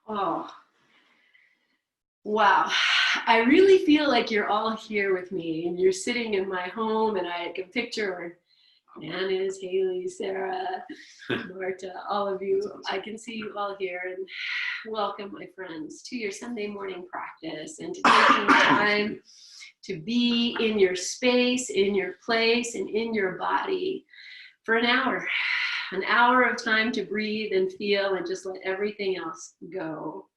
Oh, wow. I really feel like you're all here with me and you're sitting in my home, and I can picture Janice, Haley, Sarah, Marta, all of you. I can see you all here, and welcome, my friends, to your Sunday morning practice and to taking time to be in your space, in your place, and in your body for an hour of time to breathe and feel and just let everything else go.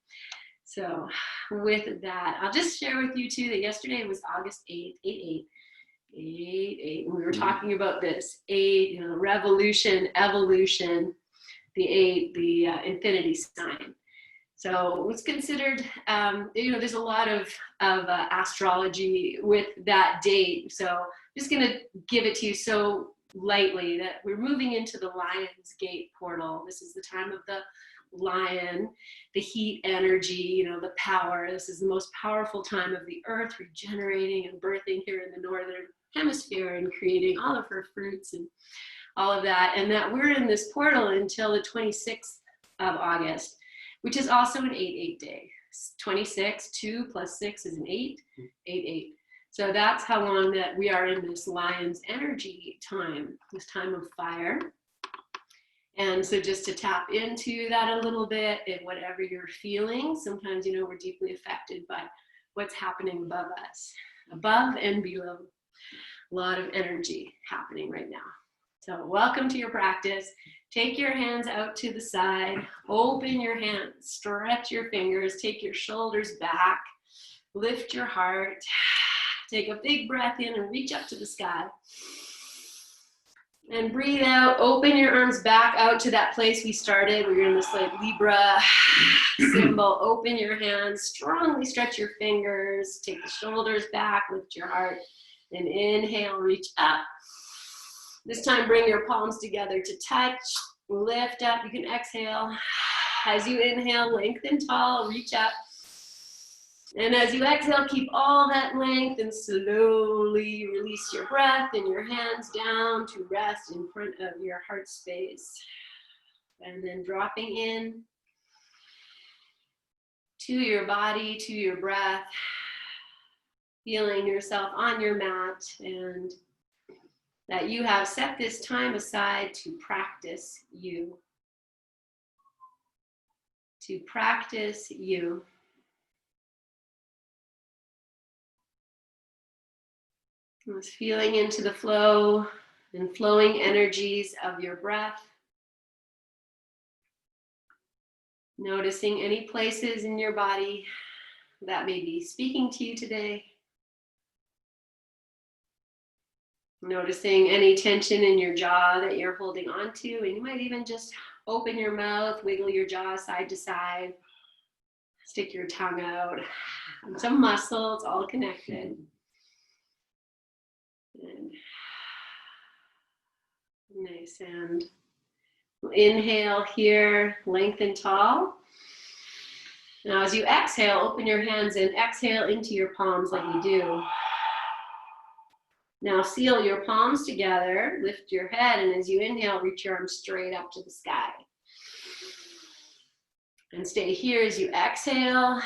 So with that, I'll just share with you too that yesterday was August 8th, 8/8. 8/8, and we were talking about this 8, revolution, evolution, the 8, the infinity sign. So it's considered, there's a lot of astrology with that date. So I'm just going to give it to you so lightly that we're moving into the Lion's Gate portal. This is the time of the lion, the heat energy, the power. This is the most powerful time of the earth, regenerating and birthing here in the northern hemisphere and creating all of her fruits and all of that. And that we're in this portal until the 26th of August, which is also an 8/8 day. 26, 2 plus 6 is an 8, 8/8. So that's how long that we are in this lion's energy time, this time of fire. And so just to tap into that a little bit and whatever you're feeling, sometimes, we're deeply affected by what's happening above us, above and below. A lot of energy happening right now. So welcome to your practice. Take your hands out to the side, open your hands, stretch your fingers, take your shoulders back, lift your heart, take a big breath in and reach up to the sky. And breathe out, open your arms back out to that place we started. We're in this Libra symbol. Open your hands, strongly stretch your fingers, take the shoulders back, lift your heart, and inhale, reach up. This time, bring your palms together to touch, lift up. You can exhale. As you inhale, lengthen tall, reach up. And as you exhale, keep all that length and slowly release your breath and your hands down to rest in front of your heart space. And then dropping in to your body, to your breath, feeling yourself on your mat, and that you have set this time aside to practice you. To practice you. Just feeling into the flow and flowing energies of your breath. Noticing any places in your body that may be speaking to you today. Noticing any tension in your jaw that you're holding on to, and you might even just open your mouth, wiggle your jaw side to side, stick your tongue out. Some muscles all connected. And nice, and inhale here, lengthen tall. Now as you exhale, open your hands and exhale into your palms like we do. Now seal your palms together, lift your head, and as you inhale, reach your arms straight up to the sky. And stay here as you exhale.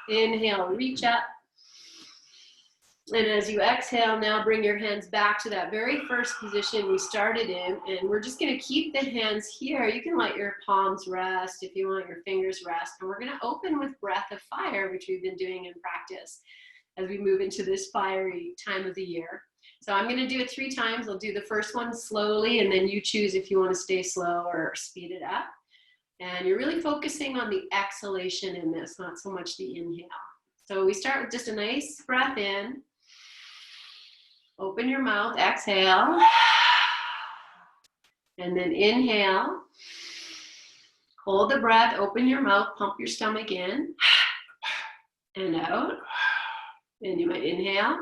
Inhale, reach up. And as you exhale, now bring your hands back to that very first position we started in. And we're just going to keep the hands here. You can let your palms rest if you want, your fingers rest. And we're going to open with breath of fire, which we've been doing in practice as we move into this fiery time of the year. So I'm going to do it 3 times. I'll do the first one slowly, and then you choose if you want to stay slow or speed it up. And you're really focusing on the exhalation in this, not so much the inhale. So we start with just a nice breath in. Open your mouth, exhale. And then inhale. Hold the breath, open your mouth, pump your stomach in and out. And you might inhale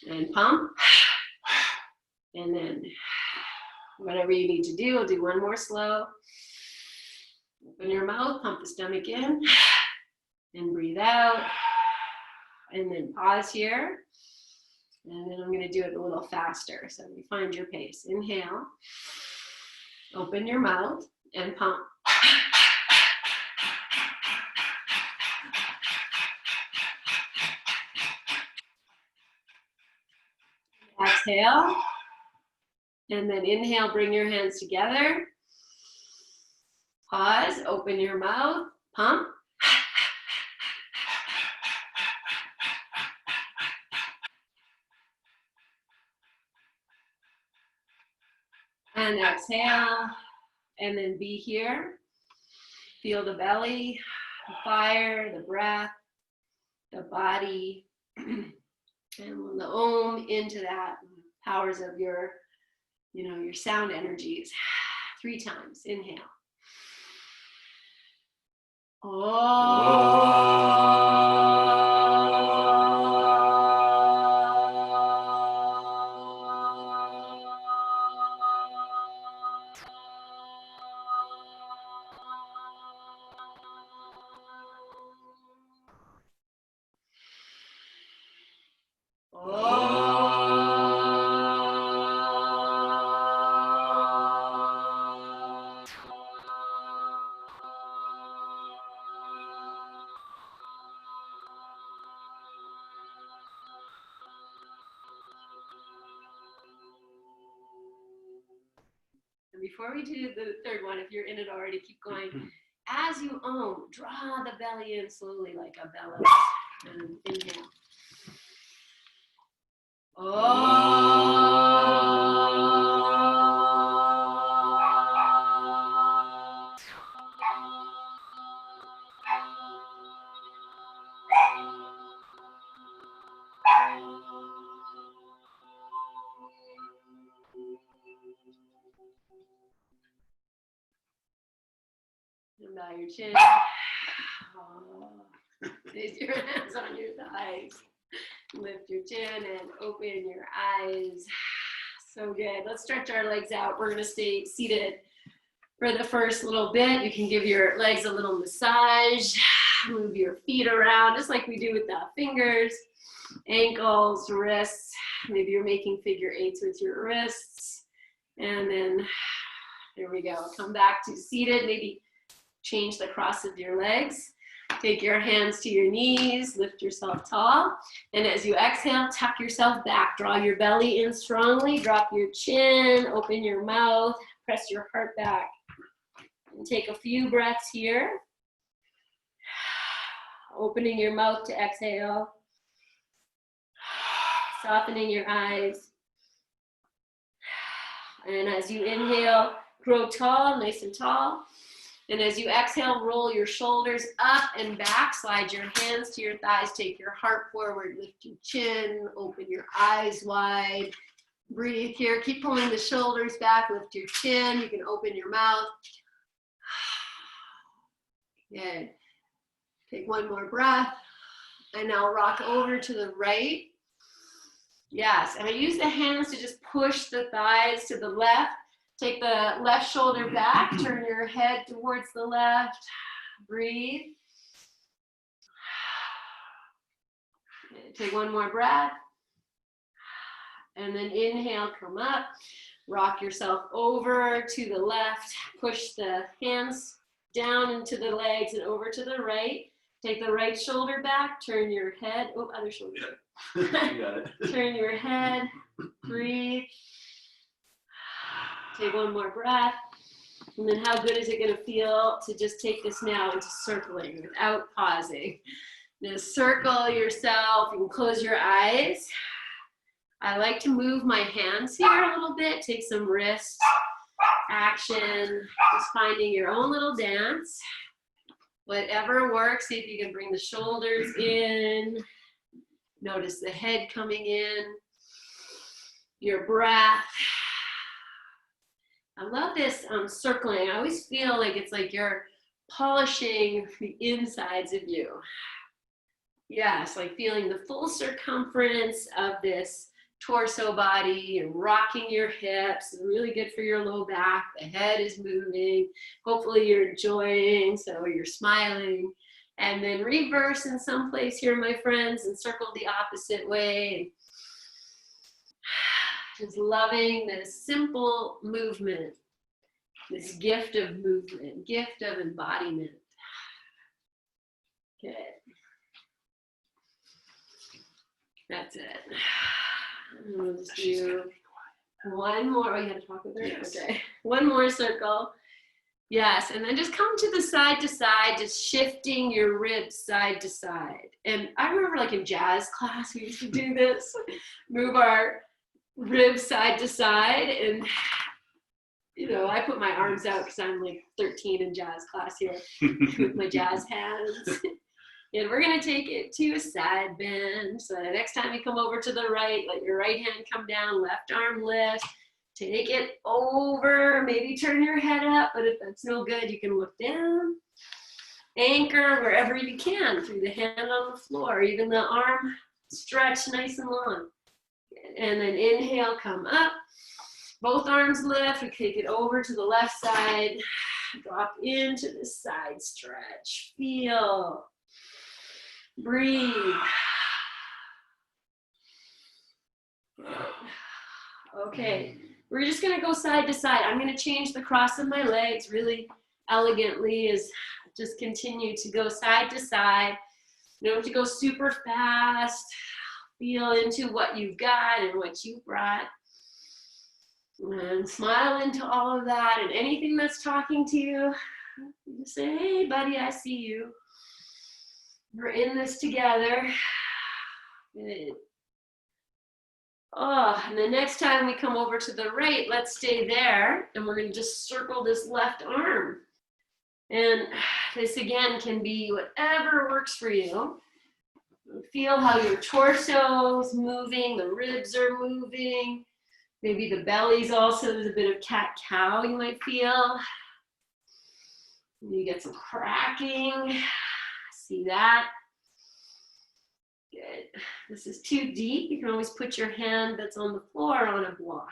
and pump. And then whatever you need to do, we'll do one more slow. Open your mouth, pump the stomach in, and breathe out. And then pause here. And then I'm going to do it a little faster, so you find your pace. Inhale, open your mouth, and pump. exhale. And then inhale, bring your hands together. Pause, open your mouth, pump. And exhale, and then be here. Feel the belly, the fire, the breath, the body, and the Om into that powers of your, your sound energies. 3 times, inhale. And before we do the third one, if you're in it already, keep going. As you Om, draw the belly in slowly like a bellows. And inhale. And bow your chin. Place your hands on your thighs. Lift your chin and open your eyes. So good. Let's stretch our legs out. We're going to stay seated for the first little bit. You can give your legs a little massage. Move your feet around just like we do with the fingers, ankles, wrists. Maybe you're making figure 8s with your wrists. And then there we go. Come back to seated. Maybe change the cross of your legs. Take your hands to your knees, lift yourself tall. And as you exhale, tuck yourself back. Draw your belly in strongly, drop your chin, open your mouth, press your heart back. And take a few breaths here. Opening your mouth to exhale. Softening your eyes. And as you inhale, grow tall, nice and tall. And as you exhale, roll your shoulders up and back. Slide your hands to your thighs. Take your heart forward. Lift your chin. Open your eyes wide. Breathe here. Keep pulling the shoulders back. Lift your chin. You can open your mouth. Good. Take one more breath. And now rock over to the right. Yes. And I use the hands to just push the thighs to the left. Take the left shoulder back, turn your head towards the left, breathe. Take one more breath. And then inhale, come up, rock yourself over to the left, push the hands down into the legs and over to the right. Take the right shoulder back, turn your head, other shoulder. You got it. Turn your head, breathe. Take one more breath. And then how good is it going to feel to just take this now into circling without pausing? Just circle yourself. You can close your eyes. I like to move my hands here a little bit. Take some wrist action. Just finding your own little dance. Whatever works. See if you can bring the shoulders in. Notice the head coming in. Your breath. I love this circling. I always feel like it's like you're polishing the insides of you. Yes, like feeling the full circumference of this torso body and rocking your hips. Really good for your low back. The head is moving. Hopefully you're enjoying, so you're smiling. And then reverse in some place here, my friends, and circle the opposite way. Just loving this simple movement, this gift of movement, gift of embodiment. Good. That's it. And we'll just do one more. Oh, you had to talk with her? Yes. Okay. One more circle. Yes, and then just come to the side to side, just shifting your ribs side to side. And I remember like in jazz class, we used to do this, move our ribs side to side. And, you know, I put my arms out because I'm like 13 in jazz class here with my jazz hands. And we're going to take it to a side bend. So the next time you come over to the right, let your right hand come down, left arm lift. Take it over, maybe turn your head up, but if that's no good, you can look down. Anchor wherever you can, through the hand on the floor, even the arm stretch nice and long. And then inhale, come up. Both arms lift, we take it over to the left side. Drop into the side stretch. Feel. Breathe. Okay. We're just going to go side to side. I'm going to change the cross of my legs really elegantly as just continue to go side to side. You don't have to go super fast. Feel into what you've got and what you brought. And smile into all of that. And anything that's talking to you, you say, hey, buddy, I see you. We're in this together. Good. Oh, and the next time we come over to the right, let's stay there, and we're going to just circle this left arm. And this again can be whatever works for you. Feel how your torso's moving, the ribs are moving, maybe the belly's also, there's a bit of cat-cow you might feel. You get some cracking, see that? Good. This is too deep. You can always put your hand that's on the floor on a block.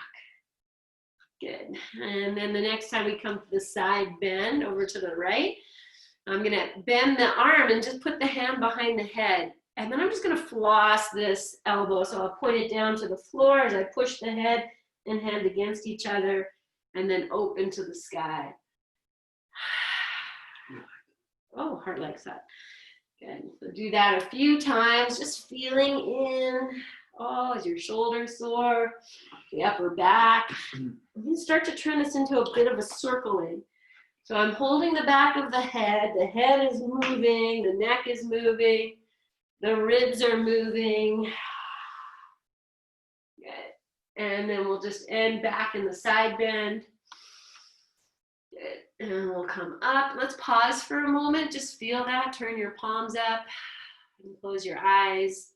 Good. And then the next time we come to the side bend over to the right, I'm going to bend the arm and just put the hand behind the head. And then I'm just going to floss this elbow. So I'll point it down to the floor as I push the head and hand against each other and then open to the sky. Oh, heart likes that. Good. So do that a few times, just feeling in. Oh, is your shoulder sore? The upper back. And start to turn this into a bit of a circling. So I'm holding the back of the head is moving, the neck is moving, the ribs are moving. Good. And then we'll just end back in the side bend. Good. And we'll come up. Let's pause for a moment. Just feel that. Turn your palms up and close your eyes.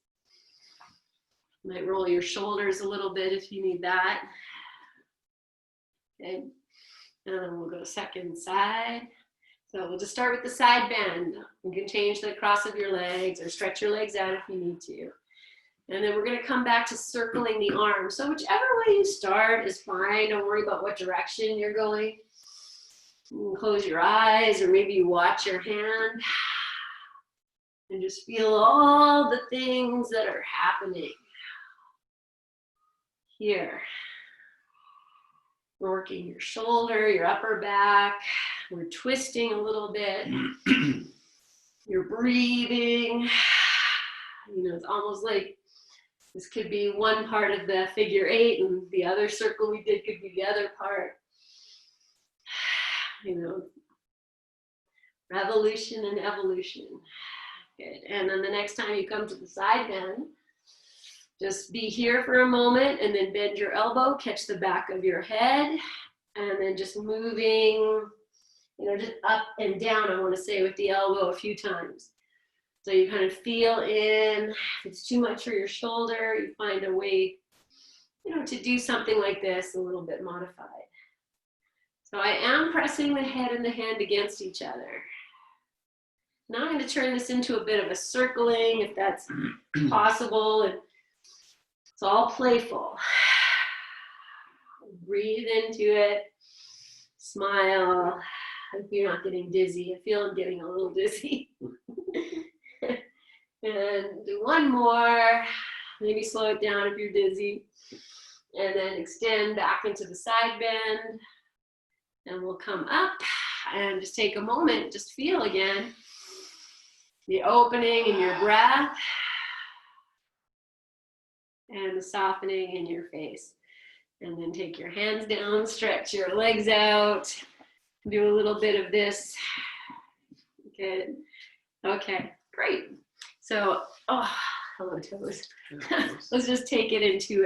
You might roll your shoulders a little bit if you need that. Okay. And then we'll go second side. So we'll just start with the side bend. You can change the cross of your legs or stretch your legs out if you need to. And then we're going to come back to circling the arms. So whichever way you start is fine. Don't worry about what direction you're going. You can close your eyes or maybe you watch your hand and just feel all the things that are happening here. We're working your shoulder, your upper back. We're twisting a little bit. You're breathing. You know, it's almost like this could be one part of the figure 8 and the other circle we did could be the other part. You know, revolution and evolution. Good. And then the next time you come to the side bend, just be here for a moment and then bend your elbow, catch the back of your head, and then just moving, you know, just up and down, I want to say, with the elbow a few times. So you kind of feel in. If it's too much for your shoulder, you find a way, you know, to do something like this a little bit modified. So I am pressing the head and the hand against each other. Now I'm going to turn this into a bit of a circling, if that's possible. And it's all playful. Breathe into it. Smile. I hope you're not getting dizzy. I feel I'm getting a little dizzy. And do one more. Maybe slow it down if you're dizzy. And then extend back into the side bend. And we'll come up and just take a moment, just feel again the opening in your breath. and the softening in your face. And then take your hands down, stretch your legs out, do a little bit of this. Good. Okay, great. So, oh, hello toes. Let's just take it into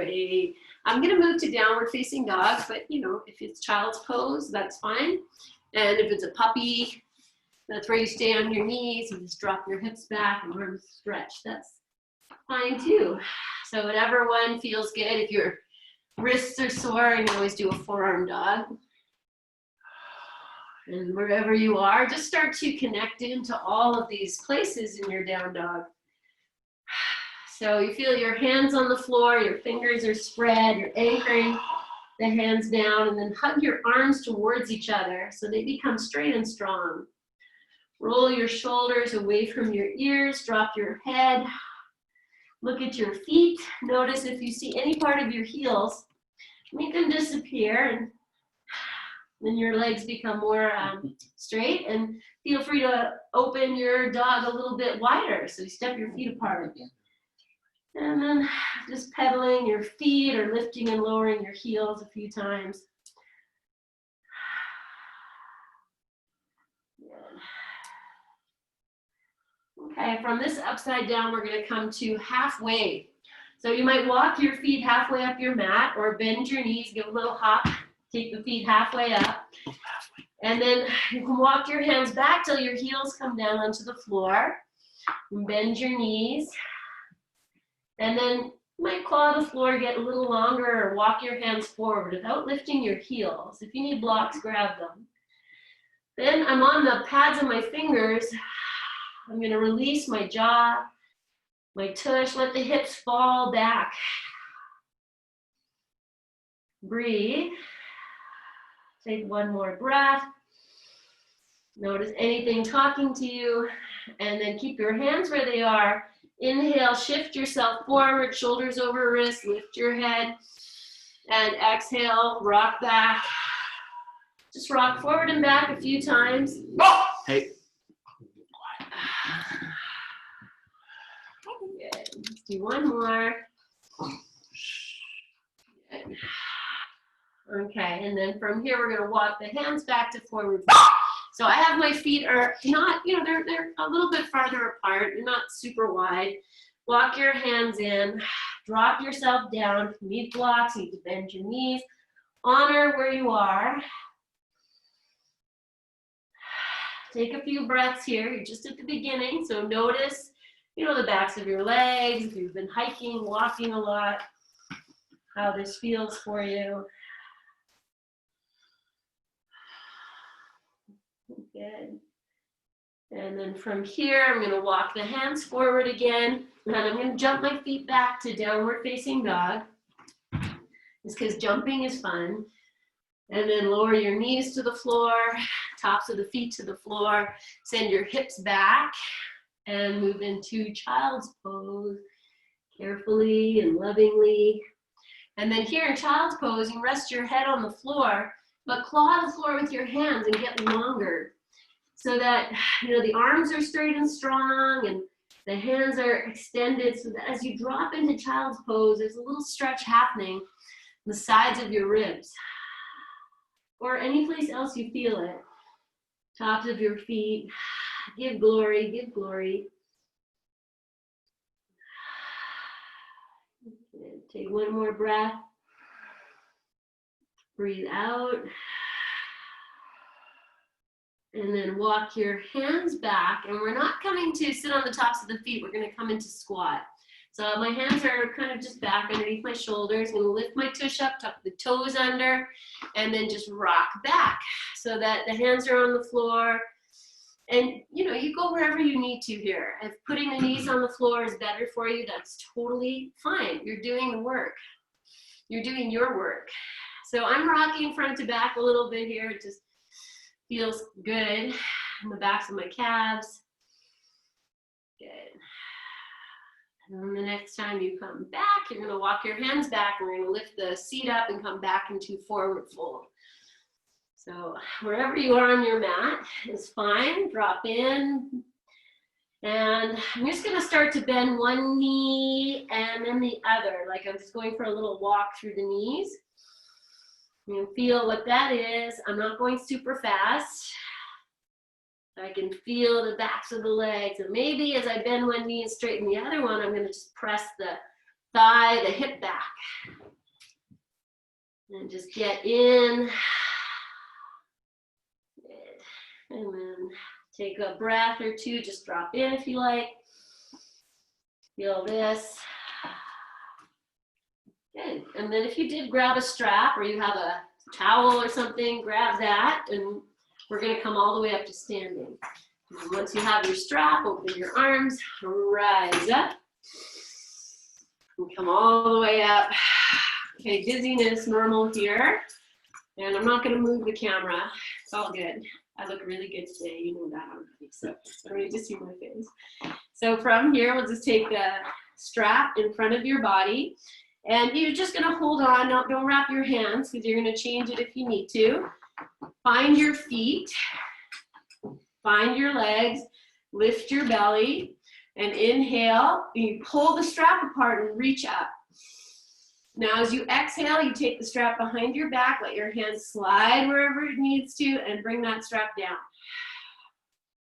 I'm gonna move to downward facing dog, but you know, if it's child's pose, that's fine. And if it's a puppy, that's where you stay on your knees, you just drop your hips back and arms stretch. That's fine too. So whatever one feels good. If your wrists are sore, you can always do a forearm dog. And wherever you are, just start to connect into all of these places in your down dog. So you feel your hands on the floor, your fingers are spread, you're anchoring the hands down, and then hug your arms towards each other so they become straight and strong. Roll your shoulders away from your ears, drop your head, look at your feet. Notice if you see any part of your heels, make them disappear, and then your legs become more straight, and feel free to open your dog a little bit wider, so you step your feet apart again. And then just pedaling your feet or lifting and lowering your heels a few times. Okay, from this upside down, we're going to come to halfway. So you might walk your feet halfway up your mat or bend your knees, give a little hop, take the feet halfway up. And then you can walk your hands back till your heels come down onto the floor. And bend your knees. And then you might claw the floor, get a little longer, or walk your hands forward without lifting your heels. If you need blocks, grab them. Then I'm on the pads of my fingers. I'm going to release my jaw, my tush, let the hips fall back. Breathe. Take one more breath. Notice anything talking to you, and then keep your hands where they are. Inhale, shift yourself forward, shoulders over wrists, lift your head, and exhale, rock back. Just rock forward and back a few times. Hey. Good. Let's do one more. Good. Okay, and then from here, we're gonna walk the hands back to forward. So I have my feet are not, they're a little bit farther apart. They're not super wide. Walk your hands in, drop yourself down. If you need blocks, you need to bend your knees. Honor where you are. Take a few breaths here. You're just at the beginning, so notice, the backs of your legs. If you've been hiking, walking a lot, how this feels for you. Good. And then from here, I'm going to walk the hands forward again, and I'm going to jump my feet back to downward facing dog. Just because jumping is fun. And then lower your knees to the floor, tops of the feet to the floor. Send your hips back and move into child's pose carefully and lovingly. And then here in child's pose, you rest your head on the floor, but claw the floor with your hands and get longer. So that, the arms are straight and strong and the hands are extended, so that as you drop into child's pose, there's a little stretch happening on the sides of your ribs. Or any place else you feel it. Tops of your feet. Give glory, give glory. Take one more breath. Breathe out. And then walk your hands back. And we're not coming to sit on the tops of the feet. We're going to come into squat. So my hands are kind of just back underneath my shoulders. I'm going to lift my tush up, tuck the toes under, and then just rock back so that the hands are on the floor. And, you go wherever you need to here. If putting the knees on the floor is better for you, that's totally fine. You're doing the work. You're doing your work. So I'm rocking front to back a little bit here. It just feels good in the backs of my calves. Good. And then the next time you come back, you're going to walk your hands back. We're going to lift the seat up and come back into forward fold. So wherever you are on your mat is fine. Drop in. And I'm just gonna start to bend one knee and then the other, like I'm just going for a little walk through the knees. You feel what that is. I'm not going super fast. I can feel the backs of the legs. And maybe as I bend one knee and straighten the other one, I'm gonna just press the thigh, the hip back. And just get in. And then take a breath or two, just drop in if you like. Feel this. Good. And then if you did grab a strap or you have a towel or something, grab that, and we're going to come all the way up to standing. And once you have your strap, open your arms, rise up, and come all the way up. Okay, dizziness normal here. And I'm not going to move the camera. It's all good. I look really good today. You know that already. So I don't need to see my face. So from here, we'll just take the strap in front of your body. And you're just going to hold on. Don't wrap your hands because you're going to change it if you need to. Find your feet. Find your legs. Lift your belly. And inhale. You pull the strap apart and reach up. Now, as you exhale, you take the strap behind your back, let your hands slide wherever it needs to, and bring that strap down.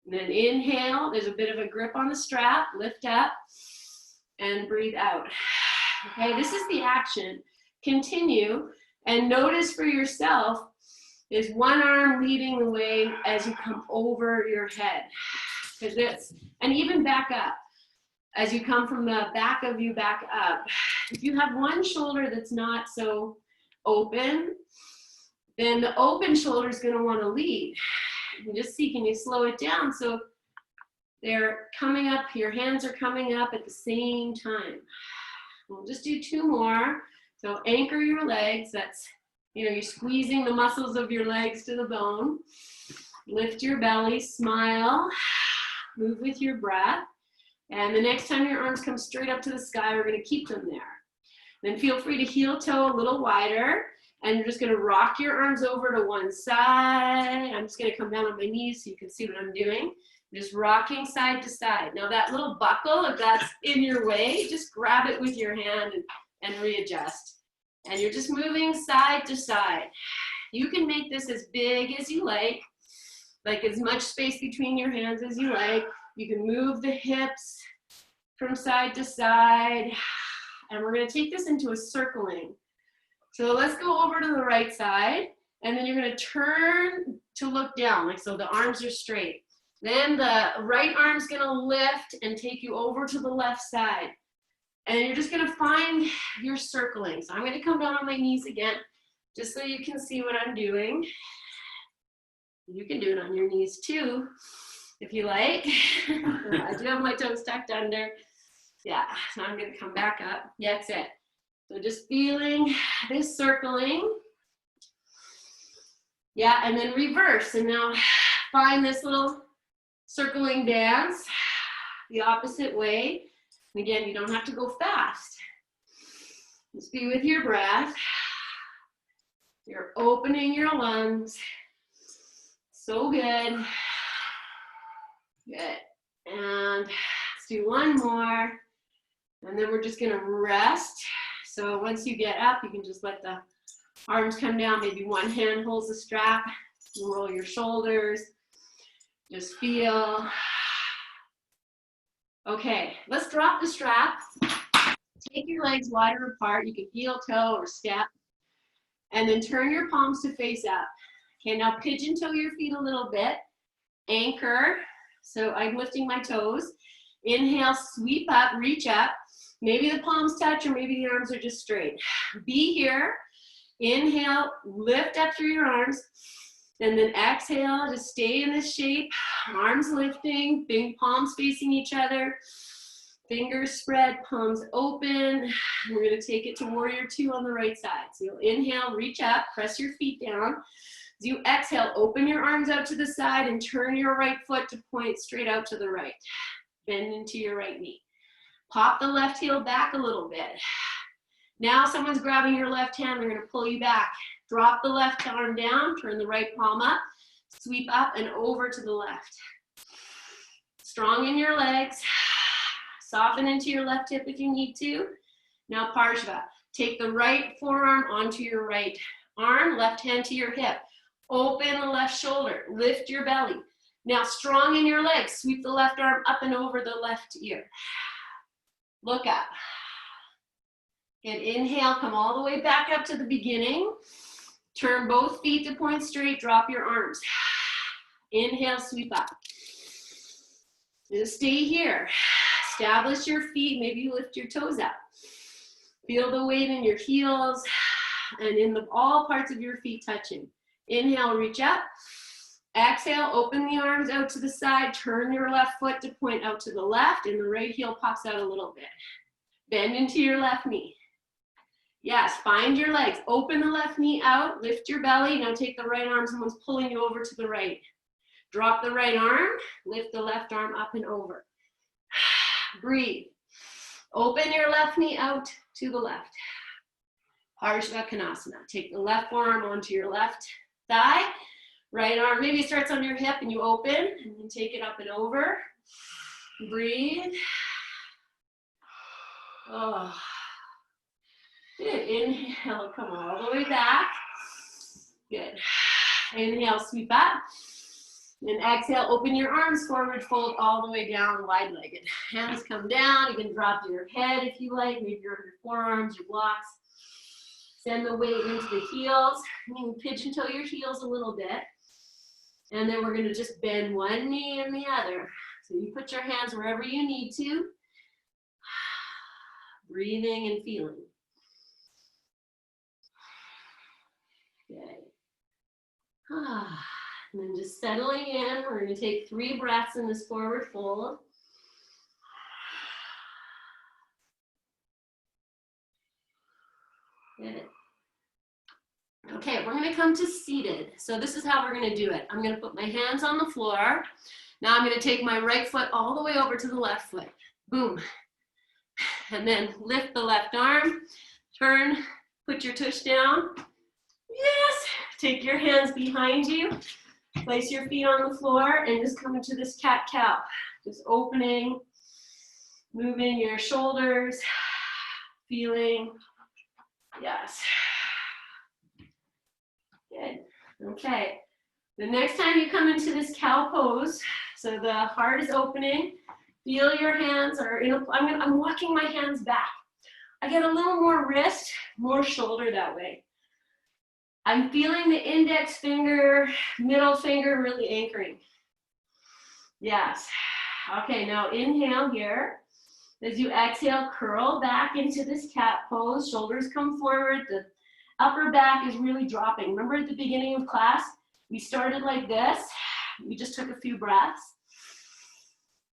And then inhale, there's a bit of a grip on the strap, lift up, and breathe out. Okay, this is the action. Continue, and notice for yourself, is one arm leading the way as you come over your head. And even back up. As you come from the back of you back up. If you have one shoulder that's not so open, then the open shoulder is going to want to lead. And just see, can you slow it down so they're coming up, your hands are coming up at the same time. We'll just do two more. So anchor your legs. That's, you're squeezing the muscles of your legs to the bone. Lift your belly, smile, move with your breath. And the next time your arms come straight up to the sky, we're going to keep them there. Then feel free to heel toe a little wider. And you're just going to rock your arms over to one side. I'm just going to come down on my knees so you can see what I'm doing. Just rocking side to side. Now that little buckle, if that's in your way, just grab it with your hand and readjust. And you're just moving side to side. You can make this as big as you like as much space between your hands as you like. You can move the hips from side to side. And we're going to take this into a circling. So let's go over to the right side. And then you're going to turn to look down, like so the arms are straight. Then the right arm's going to lift and take you over to the left side. And you're just going to find your circling. So I'm going to come down on my knees again, just so you can see what I'm doing. You can do it on your knees too, if you like. I do have my toes tucked under. Yeah, so I'm going to come back up. Yeah, that's it. So just feeling this circling. Yeah, and then reverse. And now find this little circling dance the opposite way. And again, you don't have to go fast. Just be with your breath. You're opening your lungs. So good. Good. And let's do one more. And then we're just going to rest. So once you get up, you can just let the arms come down. Maybe one hand holds the strap. You roll your shoulders. Just feel. Okay, let's drop the strap. Take your legs wider apart. You can heel toe or step. And then turn your palms to face up. Okay, now pigeon toe your feet a little bit. Anchor. So I'm lifting my toes. Inhale, sweep up, reach up. Maybe the palms touch or maybe the arms are just straight. Be here. Inhale, lift up through your arms. And then exhale, just stay in this shape. Arms lifting, big palms facing each other. Fingers spread, palms open. We're going to take it to warrior two on the right side. So you'll inhale, reach up, press your feet down. As you exhale, open your arms out to the side and turn your right foot to point straight out to the right. Bend into your right knee. Pop the left heel back a little bit. Now someone's grabbing your left hand, they're going to pull you back. Drop the left arm down, turn the right palm up, sweep up and over to the left. Strong in your legs. Soften into your left hip if you need to. Now Parshva. Take the right forearm onto your right arm, left hand to your hip. Open the left shoulder, lift your belly. Now strong in your legs, sweep the left arm up and over the left ear. Look up. And inhale, come all the way back up to the beginning. Turn both feet to point straight, drop your arms. Inhale, sweep up. Just stay here. Establish your feet, maybe you lift your toes up. Feel the weight in your heels and in all parts of your feet touching. Inhale, reach up. Exhale, open the arms out to the side. Turn your left foot to point out to the left and the right heel pops out a little bit. Bend into your left knee. Yes, find your legs. Open the left knee out, lift your belly. Now take the right arm, someone's pulling you over to the right. Drop the right arm, lift the left arm up and over. Breathe. Open your left knee out to the left. Parshva. Take the left forearm onto your left thigh. Right arm maybe starts on your hip and you open and then take it up and over. Breathe. Oh. Good. Inhale, come all the way back. Good. Inhale, sweep up. And exhale, open your arms forward, fold all the way down, wide-legged. Hands come down. You can drop your head if you like, maybe your forearms, your blocks. Send the weight into the heels. You can pigeon toe your heels a little bit. And then we're going to just bend one knee and the other. So you put your hands wherever you need to. Breathing and feeling. Good. And then just settling in, we're going to take 3 breaths in this forward fold. Good. Okay, we're going to come to seated. So this is how we're going to do it. I'm going to put my hands on the floor. Now I'm going to take my right foot all the way over to the left foot. Boom. And then lift the left arm. Turn, put your tush down. Yes. Take your hands behind you. Place your feet on the floor and just come into this cat-cow. Just opening, moving your shoulders, feeling, yes. Good, okay. The next time you come into this cow pose, so the heart is opening, feel your hands are in I'm walking my hands back. I get a little more wrist, more shoulder that way. I'm feeling the index finger, middle finger really anchoring. Yes. Okay, now inhale here. As you exhale, curl back into this cat pose. Shoulders come forward. The upper back is really dropping. Remember at the beginning of class, we started like this. We just took a few breaths.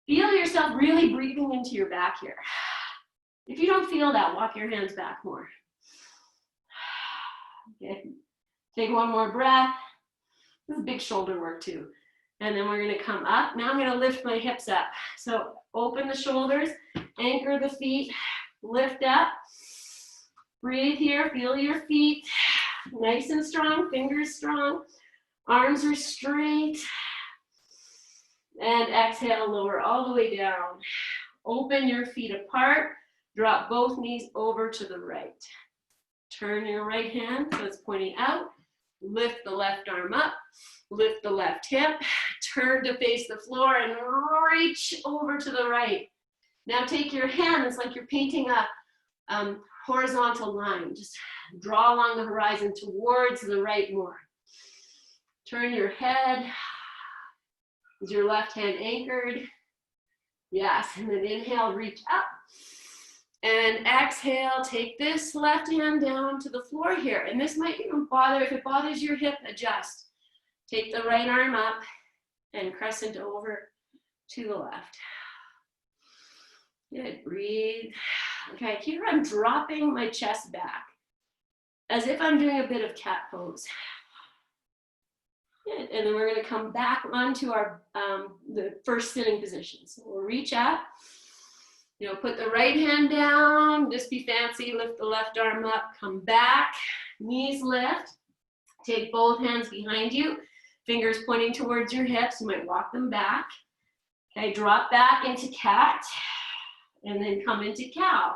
Feel yourself really breathing into your back here. If you don't feel that, walk your hands back more. Good. Take one more breath. This is big shoulder work too. And then we're going to come up. Now I'm going to lift my hips up. So open the shoulders, anchor the feet, lift up. Breathe here, feel your feet. Nice and strong, fingers strong. Arms are straight. And exhale, lower all the way down. Open your feet apart. Drop both knees over to the right. Turn your right hand so it's pointing out. Lift the left arm up, lift the left hip, turn to face the floor and reach over to the right. Now take your hand, it's like you're painting a horizontal line. Just draw along the horizon towards the right more. Turn your head. Is your left hand anchored? Yes, and then inhale, reach up. And exhale, take this left hand down to the floor here. And this might even bother, if it bothers your hip, adjust. Take the right arm up and crescent over to the left. Good, breathe. Okay, here I'm dropping my chest back as if I'm doing a bit of cat pose. Good. And then we're gonna come back onto our the first sitting position. So we'll reach up. You know, put the right hand down, just be fancy, lift the left arm up, come back, knees lift, take both hands behind you, fingers pointing towards your hips, you might walk them back. Okay, drop back into cat and then come into cow.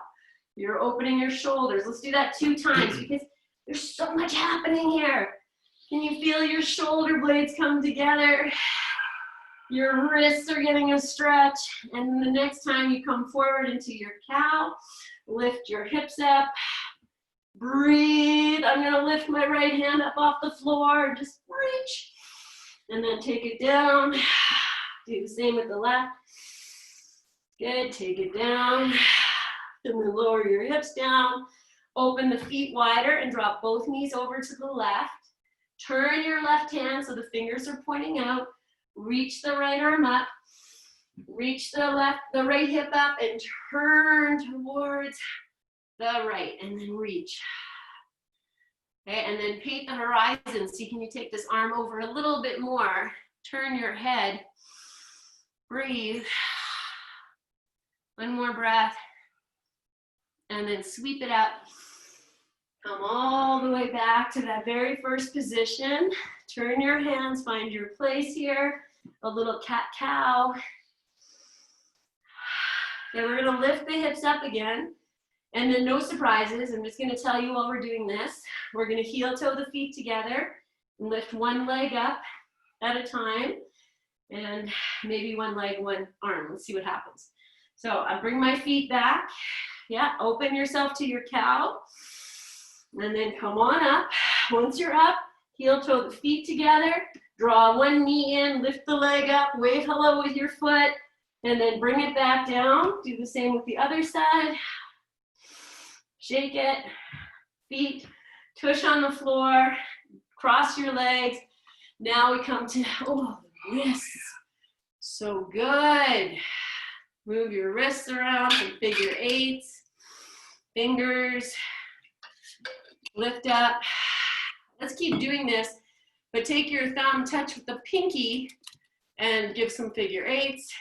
You're opening your shoulders. Let's do that 2 times because there's so much happening here. Can you feel your shoulder blades come together? Your wrists are getting a stretch. And the next time you come forward into your cow, lift your hips up. Breathe. I'm gonna lift my right hand up off the floor. Just reach. And then take it down. Do the same with the left. Good, take it down. And then lower your hips down. Open the feet wider and drop both knees over to the left. Turn your left hand so the fingers are pointing out. Reach the right arm up. Reach the right hip up and turn towards the right and then reach. Okay, and then paint the horizon. See, can you take this arm over a little bit more? Turn your head. Breathe. One more breath. And then sweep it up. Come all the way back to that very first position. Turn your hands, find your place here. A little cat-cow. And we're gonna lift the hips up again. And then no surprises, I'm just gonna tell you while we're doing this. We're gonna heel toe the feet together and lift one leg up at a time. And maybe one leg, one arm. Let's see what happens. So I bring my feet back. Yeah, open yourself to your cow. And then come on up. Once you're up, heel toe the feet together. Draw one knee in, lift the leg up, wave hello with your foot, and then bring it back down. Do the same with the other side. Shake it. Feet tush on the floor. Cross your legs. Now we come to, oh, wrists. So good. Move your wrists around some figure eights. Fingers. Lift up. Let's keep doing this, but take your thumb, touch with the pinky, and give some figure eights.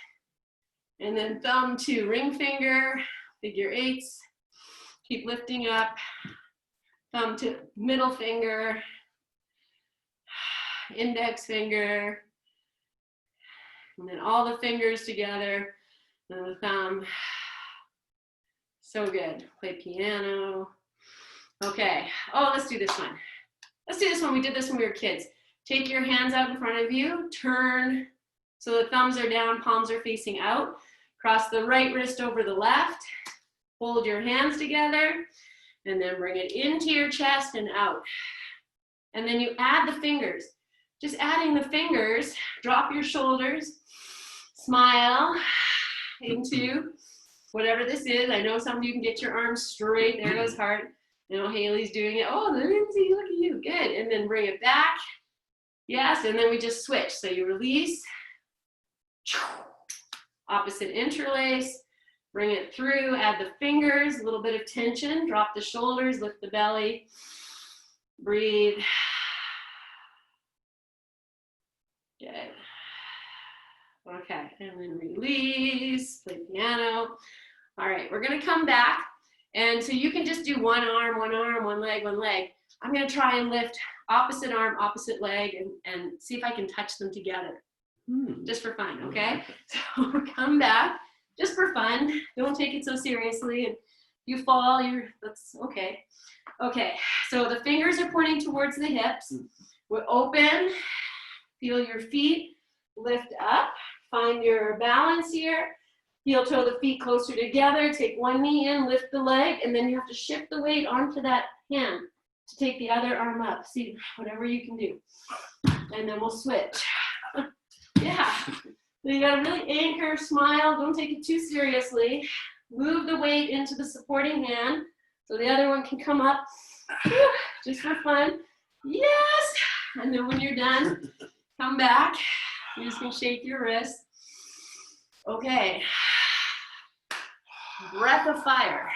And then thumb to ring finger, figure eights. Keep lifting up. Thumb to middle finger, index finger, and then all the fingers together, and the thumb. So good. Play piano. Okay. Oh, let's do this one. Let's do this one. We did this when we were kids. Take your hands out in front of you. Turn so the thumbs are down, palms are facing out. Cross the right wrist over the left. Hold your hands together. And then bring it into your chest and out. And then you add the fingers. Just adding the fingers. Drop your shoulders. Smile into whatever this is. I know some of you can get your arms straight. There goes heart. You know, Haley's doing it. Oh, Lindsay, look at you. Good. And then bring it back. Yes, and then we just switch. So you release. Opposite interlace. Bring it through. Add the fingers. A little bit of tension. Drop the shoulders. Lift the belly. Breathe. Good. Okay, and then release. Play piano. All right, we're going to come back. And so you can just do one arm, one leg, one leg. I'm going to try and lift opposite arm, opposite leg, and see if I can touch them together. Just for fun, okay? So come back, just for fun. Don't take it so seriously. If you fall, that's okay. Okay, so the fingers are pointing towards the hips. We're open, feel your feet, lift up, find your balance here. Heel toe the feet closer together, take one knee in, lift the leg, and then you have to shift the weight onto that hand to take the other arm up. See, whatever you can do. And then we'll switch. Yeah. So you gotta really anchor, smile, don't take it too seriously. Move the weight into the supporting hand so the other one can come up just for fun. Yes! And then when you're done, come back. You're just gonna shake your wrist. Okay. Breath of fire.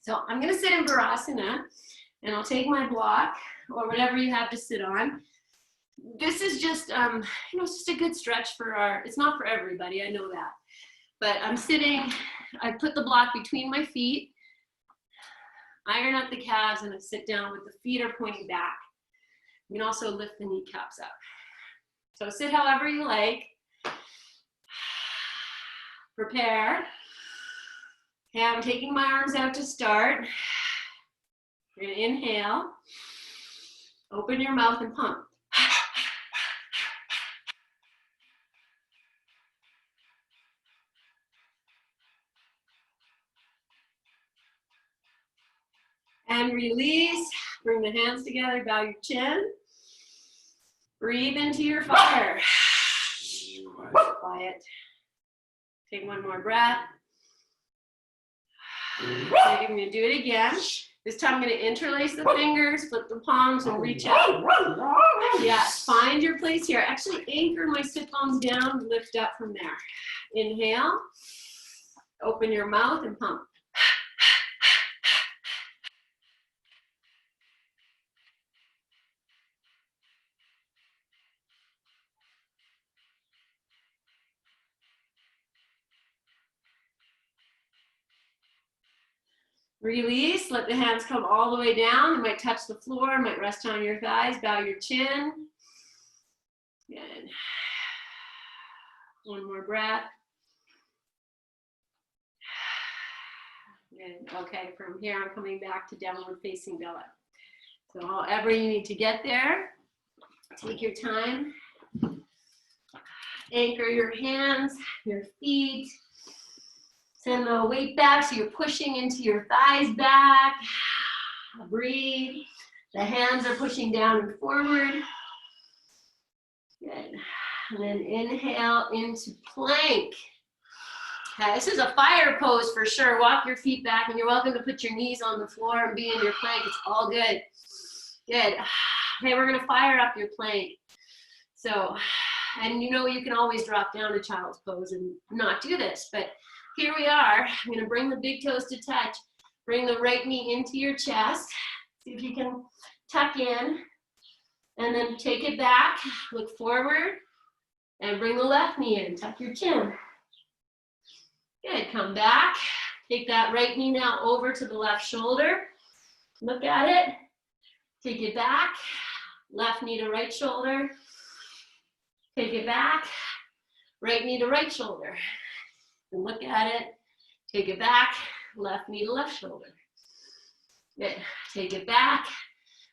So I'm going to sit in Virasana, and I'll take my block or whatever you have to sit on. This is just, it's just a good stretch for it's not for everybody, I know that. But I'm sitting, I put the block between my feet, iron up the calves, and I sit down with the feet are pointing back. You can also lift the kneecaps up. So sit however you like. Prepare. Okay, I'm taking my arms out to start. You're gonna inhale. Open your mouth and pump. And release. Bring the hands together, bow your chin. Breathe into your fire. Quiet. Take one more breath. Okay, I'm going to do it again. This time I'm going to interlace the fingers, flip the palms, and reach out. Yes, find your place here. Actually anchor my sit bones down, lift up from there. Inhale. Open your mouth and pump. Release, let the hands come all the way down. They might touch the floor, might rest on your thighs, bow your chin. Good. One more breath. Good. Okay, from here I'm coming back to downward facing dog. So however you need to get there, take your time. Anchor your hands, your feet. Send the weight back so you're pushing into your thighs back. Breathe. The hands are pushing down and forward. Good. And then inhale into plank. Okay, this is a fire pose for sure. Walk your feet back, and you're welcome to put your knees on the floor and be in your plank. It's all good. Good. Okay, we're going to fire up your plank. So, and you know you can always drop down to child's pose and not do this, but here we are. I'm going to bring the big toes to touch. Bring the right knee into your chest. See if you can tuck in. And then take it back. Look forward. And bring the left knee in. Tuck your chin. Good. Come back. Take that right knee now over to the left shoulder. Look at it. Take it back. Left knee to right shoulder. Take it back. Right knee to right shoulder. And look at it, take it back, left knee to left shoulder. Good, take it back,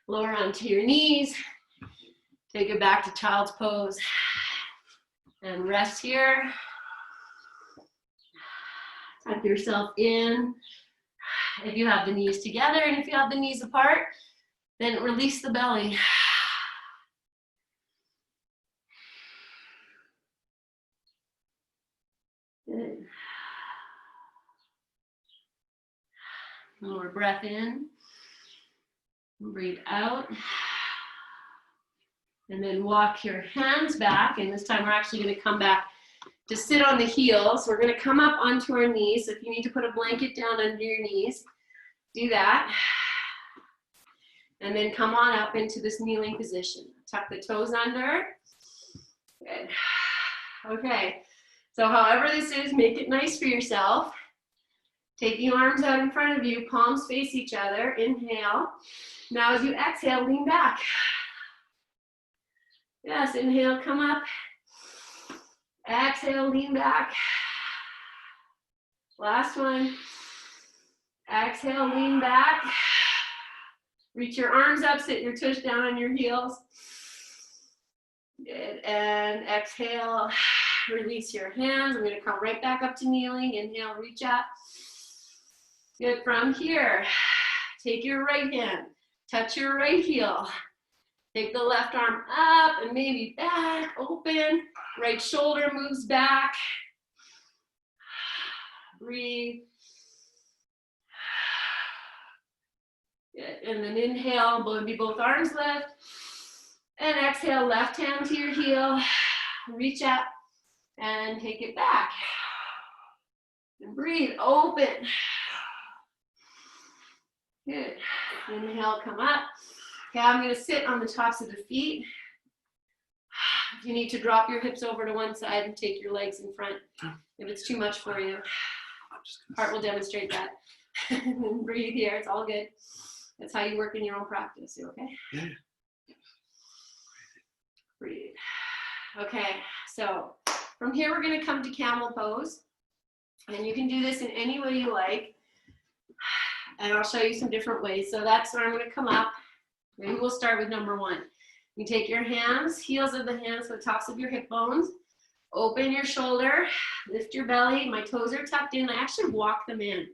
lower onto your knees, take it back to child's pose, and rest here. Tuck yourself in. If you have the knees together, and if you have the knees apart, then release the belly. Good. One more breath in. Breathe out. And then walk your hands back. And this time we're actually going to come back to sit on the heels. We're going to come up onto our knees. If you need to put a blanket down under your knees, do that. And then come on up into this kneeling position. Tuck the toes under. Good. Okay. So however this is, make it nice for yourself. Take the arms out in front of you, palms face each other. Inhale. Now as you exhale, lean back. Yes, inhale, come up. Exhale, lean back. Last one. Exhale, lean back. Reach your arms up, sit your tush down on your heels. Good, and exhale, release your hands. I'm gonna come right back up to kneeling. Inhale, reach up. Good, from here, take your right hand, touch your right heel. Take the left arm up and maybe back, open. Right shoulder moves back. Breathe. Good. And then inhale, maybe both arms lift. And exhale, left hand to your heel. Reach up and take it back. And breathe, open. Good. Inhale, come up. Okay, I'm going to sit on the tops of the feet. If you need to drop your hips over to one side and take your legs in front, if it's too much for you. Heart will demonstrate that. Breathe here, it's all good. That's how you work in your own practice, you okay? Yeah. Breathe. Okay, so from here we're going to come to camel pose. And you can do this in any way you like. And I'll show you some different ways. So that's where I'm going to come up. Maybe we'll start with number 1. You take your hands, heels of the hands to the tops of your hip bones. Open your shoulder, lift your belly. My toes are tucked in. I actually walk them in.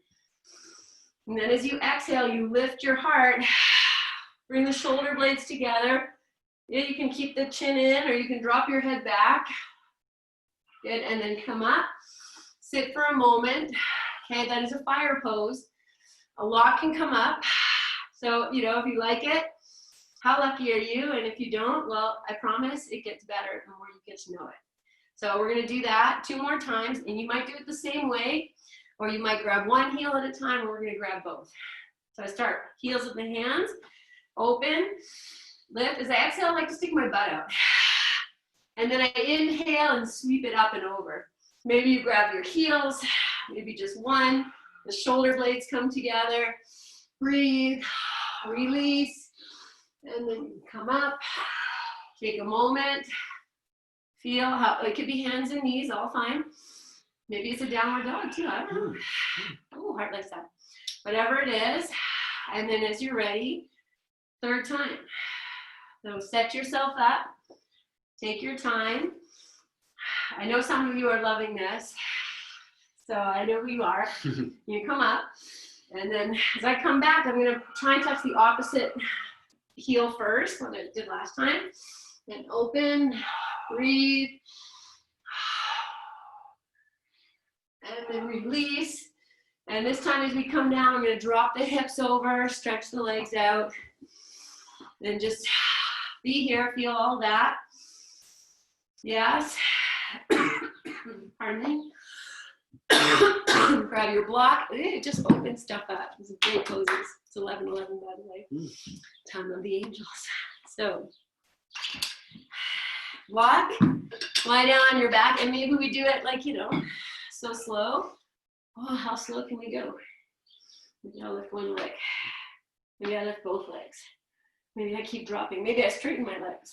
And then as you exhale, you lift your heart. Bring the shoulder blades together. Yeah, you can keep the chin in or you can drop your head back. Good, and then come up. Sit for a moment. Okay, that is a fire pose. A lot can come up. So, you know, if you like it, how lucky are you? And if you don't, well, I promise it gets better the more you get to know it. So we're going to do that 2 more times, and you might do it the same way, or you might grab one heel at a time, or we're going to grab both. So I start heels of the hands, open, lift. As I exhale, I like to stick my butt out. And then I inhale and sweep it up and over. Maybe you grab your heels, maybe just one. The shoulder blades come together. Breathe, release, and then come up. Take a moment. Feel how, it could be hands and knees, all fine. Maybe it's a downward dog too, I don't know. Oh, heart likes that. Whatever it is. And then as you're ready, 3rd time. So set yourself up. Take your time. I know some of you are loving this. So I know who you are. You come up. And then as I come back, I'm going to try and touch the opposite heel first, what I did last time. And open, breathe. And then release. And this time as we come down, I'm going to drop the hips over, stretch the legs out. And just be here, feel all that. Yes. Pardon me. Grab your block. It just opens stuff up. It's a great poses. It's 11:11 by the way. Time of the angels. So block, lie down on your back, and maybe we do it like, you know, so slow. Oh, how slow can we go? Maybe I'll lift one leg. Maybe I lift both legs. Maybe I keep dropping. Maybe I straighten my legs.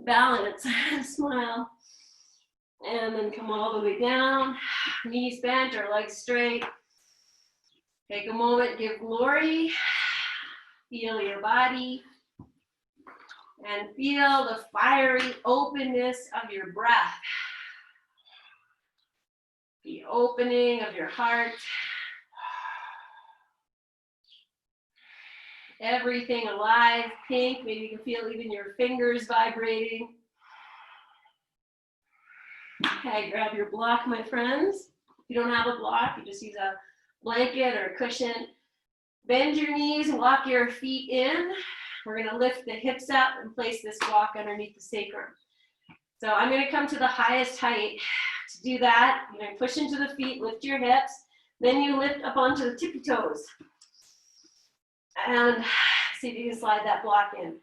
Balance, smile. And then come all the way down, knees bent or legs straight. Take a moment, give glory. Feel your body. And feel the fiery openness of your breath. The opening of your heart. Everything alive, pink. Maybe you can feel even your fingers vibrating. Okay, grab your block, my friends. If you don't have a block, you just use a blanket or a cushion. Bend your knees, walk your feet in. We're going to lift the hips up and place this block underneath the sacrum. So I'm going to come to the highest height. To do that, you're going to push into the feet, lift your hips. Then you lift up onto the tippy toes. And see if you can slide that block in.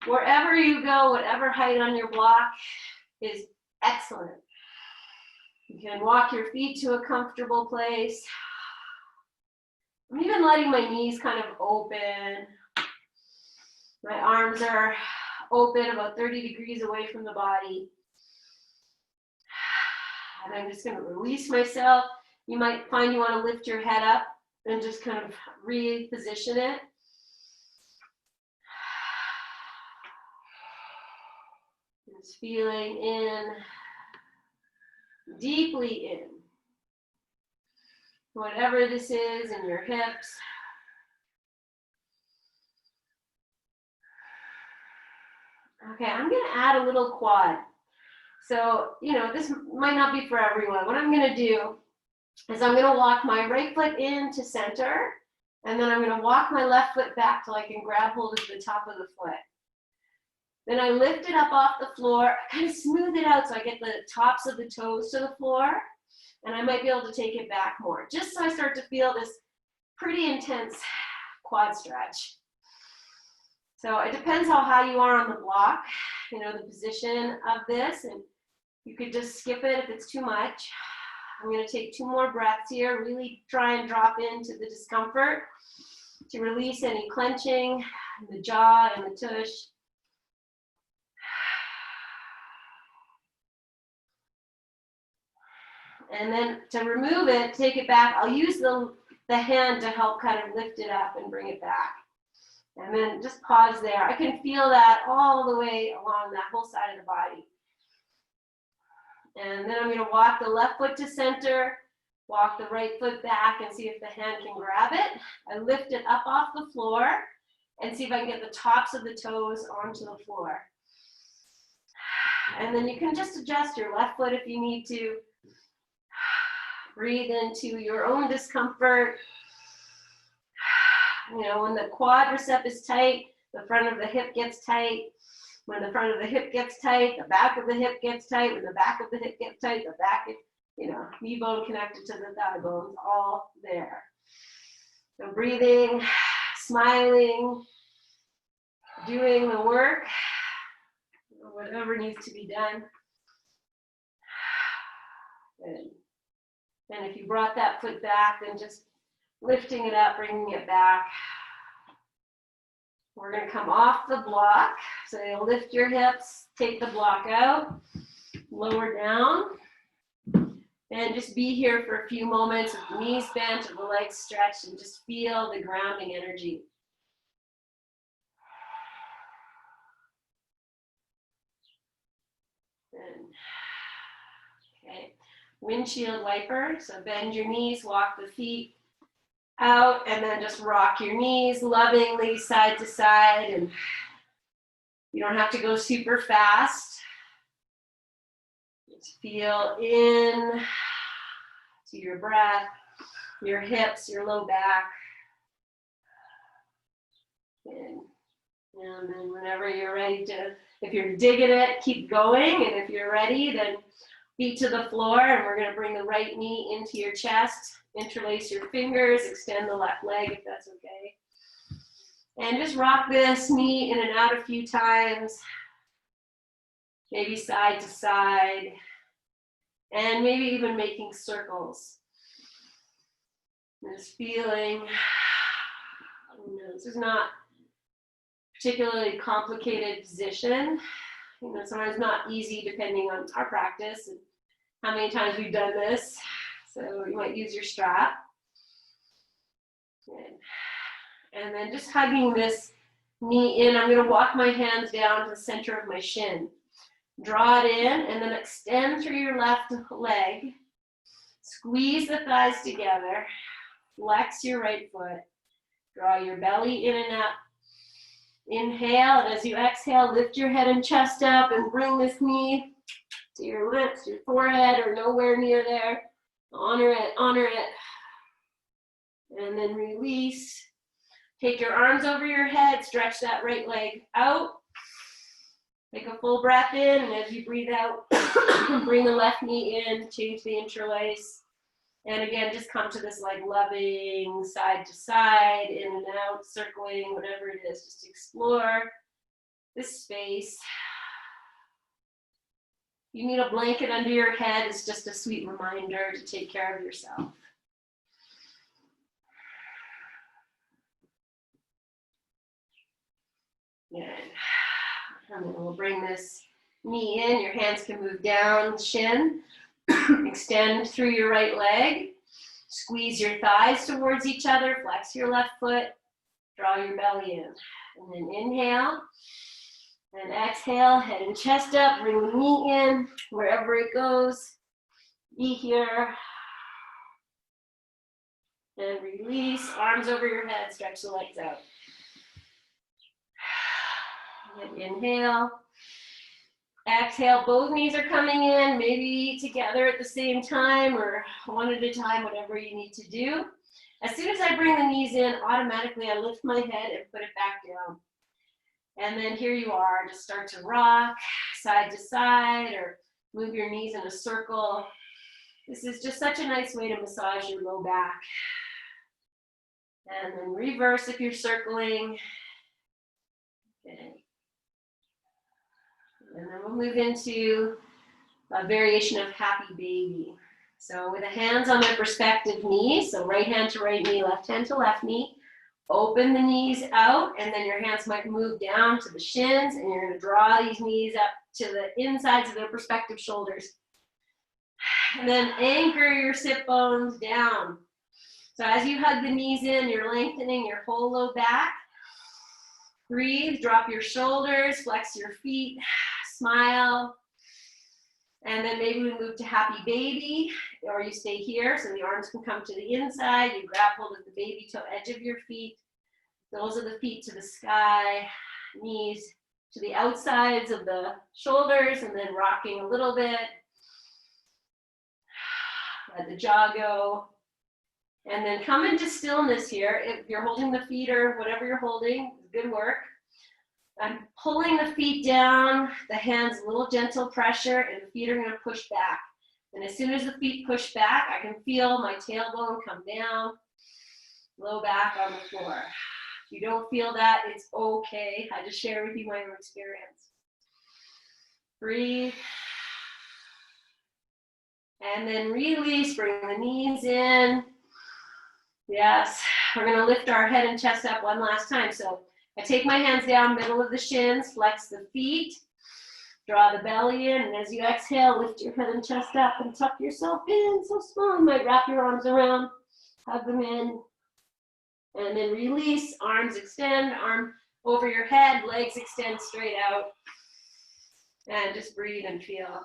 Wherever you go, whatever height on your block is excellent. You can walk your feet to a comfortable place. I'm even letting my knees kind of open. My arms are open about 30 degrees away from the body. And I'm just going to release myself. You might find you want to lift your head up and just kind of reposition it. Just feeling in, deeply in. Whatever this is in your hips. Okay, I'm going to add a little quad. So, you know, this might not be for everyone. What I'm going to do is I'm going to walk my right foot into center, and then I'm going to walk my left foot back till I can grab hold of the top of the foot. Then I lift it up off the floor, kind of smooth it out so I get the tops of the toes to the floor, and I might be able to take it back more, just so I start to feel this pretty intense quad stretch. So it depends how high you are on the block, you know, the position of this, and you could just skip it if it's too much. I'm going to take 2 more breaths here, really try and drop into the discomfort to release any clenching in the jaw and the tush. And then to remove it, take it back. I'll use the hand to help kind of lift it up and bring it back. And then just pause there. I can feel that all the way along that whole side of the body. And then I'm going to walk the left foot to center, walk the right foot back and see if the hand can grab it. I lift it up off the floor and see if I can get the tops of the toes onto the floor. And then you can just adjust your left foot if you need to. Breathe into your own discomfort. You know, when the quadricep is tight, the front of the hip gets tight. When the front of the hip gets tight, the back of the hip gets tight. When the back of the hip gets tight, the back, you know, knee bone connected to the thigh bones, all there. So breathing, smiling, doing the work, whatever needs to be done. Good. And if you brought that foot back, then just lifting it up, bringing it back. We're going to come off the block. So you'll lift your hips, take the block out, lower down, and just be here for a few moments with the knees bent and the legs stretched and just feel the grounding energy. Okay, windshield wiper. So bend your knees, walk the feet out, and then just rock your knees lovingly side to side. And you don't have to go super fast. Just feel in to your breath, your hips, your low back. And then whenever you're ready to, if you're digging it, keep going. And if you're ready, then feet to the floor. And we're going to bring the right knee into your chest. Interlace your fingers, extend the left leg if that's okay. And just rock this knee in and out a few times. Maybe side to side. And maybe even making circles. Just feeling, this is not a particularly complicated position. You know, sometimes not easy depending on our practice and how many times we've done this. So you might use your strap. Good. And then just hugging this knee in, I'm going to walk my hands down to the center of my shin. Draw it in and then extend through your left leg. Squeeze the thighs together. Flex your right foot. Draw your belly in and up. Inhale, and as you exhale, lift your head and chest up and bring this knee to your lips, your forehead, or nowhere near there. Honor it, honor it. And then release. Take your arms over your head, stretch that right leg out. Take a full breath in, and as you breathe out, bring the left knee in, change the interlace. And again, just come to this like loving side to side, in and out, circling, whatever it is. Just explore this space. You need a blanket under your head. It's just a sweet reminder to take care of yourself. Good. And then we'll bring this knee in. Your hands can move down, shin. Extend through your right leg. Squeeze your thighs towards each other. Flex your left foot. Draw your belly in. And then inhale. And exhale, head and chest up. Bring the knee in wherever it goes. Be here. And release. Arms over your head. Stretch the legs out. And inhale. Exhale, both knees are coming in, maybe together at the same time or one at a time, whatever you need to do. As soon as I bring the knees in, automatically I lift my head and put it back down. And then here you are, just start to rock side to side or move your knees in a circle. This is just such a nice way to massage your low back. And then reverse if you're circling. Okay. And then we'll move into a variation of happy baby. So with the hands on their respective knees, so right hand to right knee, left hand to left knee, open the knees out, and then your hands might move down to the shins, and you're going to draw these knees up to the insides of their respective shoulders. And then anchor your sit bones down. So as you hug the knees in, you're lengthening your whole low back. Breathe, drop your shoulders, flex your feet, smile. And then maybe we move to happy baby, or you stay here so the arms can come to the inside. You grab hold of the baby toe edge of your feet. Those are the feet to the sky, knees to the outsides of the shoulders, and then rocking a little bit. Let the jaw go. And then come into stillness here. If you're holding the feet or whatever you're holding, good work. I'm pulling the feet down, the hands a little gentle pressure, and the feet are going to push back. And as soon as the feet push back, I can feel my tailbone come down, low back on the floor. If you don't feel that, it's okay. I just share with you my own experience. Breathe. And then release, bring the knees in. Yes, we're going to lift our head and chest up one last time. So I take my hands down, middle of the shins, flex the feet, draw the belly in, and as you exhale, lift your head and chest up and tuck yourself in. So small, you might wrap your arms around, hug them in, and then release, arms extend, arm over your head, legs extend straight out, and just breathe and feel.